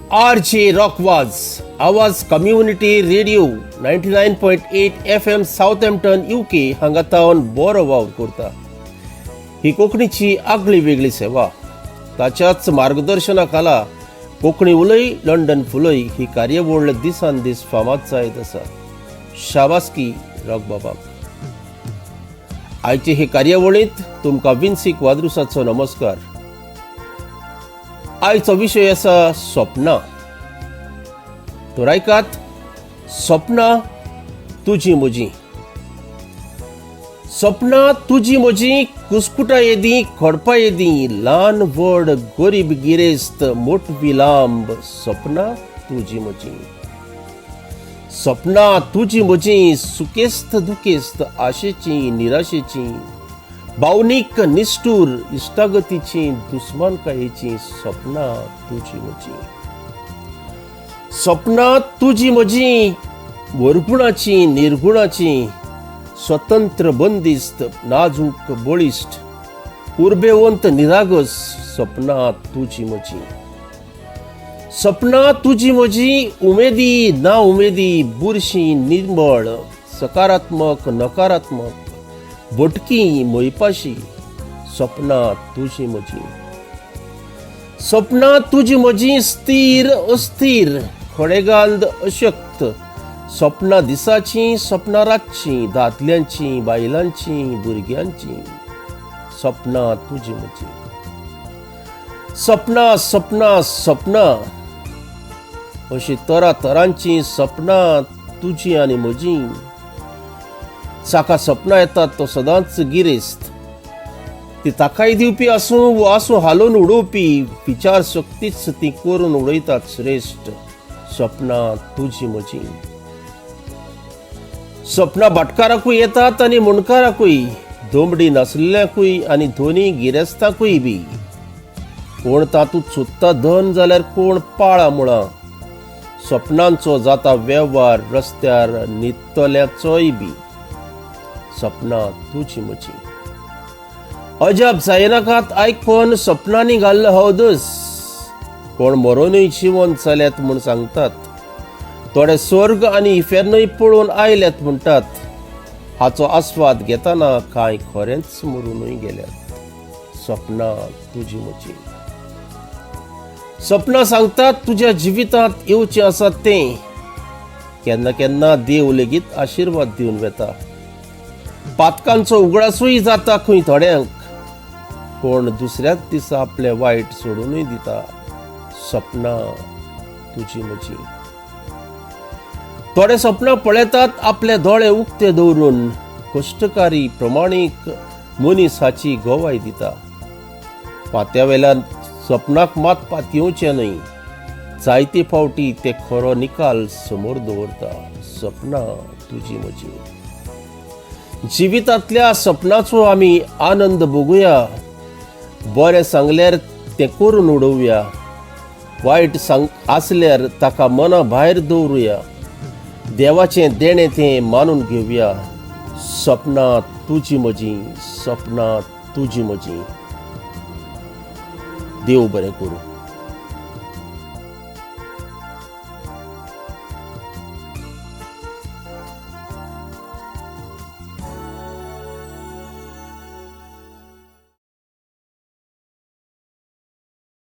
RJ Rockwas, आवाज community radio 99.8 FM Southampton UK हांगातावन बरो वावर करता. ही कोंकणीची आगळी वेगळी सेवा. ताच्याच मार्गदर्शना खाला कोंकणी उलय लंडन फुलय ही कार्यावळ दिसान दीस फामाद जायत आसा. शाबासकी रॉक बाबाक. आयचे हे कार्यावळींत तुमकां विन्सिक वाद्रुसाचो नमस्कार. आयचो विशय आसा स्वप्नां. तर ऐकात, स्वप्नां तुजी म्हजी. स्वप्नां तुजी म्हजी, कुसकुटा येदी खोडपा येदी, ल्हान व्हड गरीब गिरेस्त मोठवी लांब, स्वप्नां तुजी म्हजी. स्वप्नां तुजी म्हजी, सुकेस्त दुखेस्त आशेची निराशेची, भावनीक निष्ठूर इश्टागतीची दुस्मानकायेची, स्वप्नां तुजी म्हजी. स्वप्नां तुजी म्हजी, वरगुणाची निर्गुणाची, स्वतंत्र बंदिस्त नाजूक बळिश्ट उर्बेवंत निरागस, स्वप्नां तुजी म्हजी. स्वप्नां तुजी म्हजी, उमेदी ना उमेदी, बुरशी निर्मळ, सकारात्मक नकारात्मक, भटकी मोयपाशी, स्वप्नां तुजी म्हजी. स्वप्नां तुजी म्हजी, स्थिर अस्थिर, खोडेगांद अशक्त, स्वप्नां दिसाची स्वप्नां रातची, दादल्यांची बायलांची भुरग्यांची, स्वप्नां तुजी म्हजी. स्वप्नां स्वप्नां स्वप्नां अशी तरांची स्वप्नां तुजी आनी म्हजी. जाका स्वप्नां येतात तो सदांच गिरेस्त. ती ताकाय दिवपी आसूं वो आसूं हालोवन उडोवपी विचार शक्तीच ती करून उडयतात श्रेश्ठ, स्वप्नां तुजी म्हजी. स्वप्नां भाटकाराकूय येतात आनी मुणकाराकूय, दोंबडी नासलेल्यांकूय आनी धोनी गिरेस्तांकूय बी. कोण तातूंत सोदता धन जाल्यार कोण पाळा मुळां. स्वप्नांचो जाता वेव्हार रस्त्यार न्हिदतल्यांचोय बी, स्वप्नां तुजी म्हजी. अजाप जायनाकात आयकोन स्वप्नांनी घाल्लो हो दस. कोण मरोनूय जिवंत जाल्यात म्हूण सांगतात. थोडे स्वर्ग आनी इफेर्नूय पळोवन आयल्यात म्हणटात. हाचो आस्वाद घेतना कांय खरेंच मरूनय गेल्यात, स्वप्नां तुजी म्हजी. स्वप्नां सांगतात तुज्या जिवितांत येवचें आसा तें. केन्ना केन्ना देव लेगीत आशिर्वाद दिवन वेता. पातकांचो उगडासूय जाता खंय थोड्यांक. कोण दुसऱ्याच दिसा आपले वायट सोडूनय दिता, स्वप्नां तुजी म्हजी. थोडे स्वप्नां पळयतात आपले दोळे उक्ते दवरून. कश्टकारी प्रमाणीक मनीस हाची गोवाय दिता. पात्या वेल्यान स्वप्नाक मात पातयेवचें न्हय. जायते फावटी ते खरो निकाल समोर दवरता, स्वप्नां तुजी म्हजी. जिवितांतल्या स्वप्नाचो आमी आनंद भोगुया. बरें सांगल्यार तें करून उडोवया. वायट आसल्यार ताका मना भायर दवरुया. देवाचें देणें तें मानून घेवया, स्वप्नां तुजी म्हजी, स्वप्नां तुजी म्हजी. देव बरें करूं.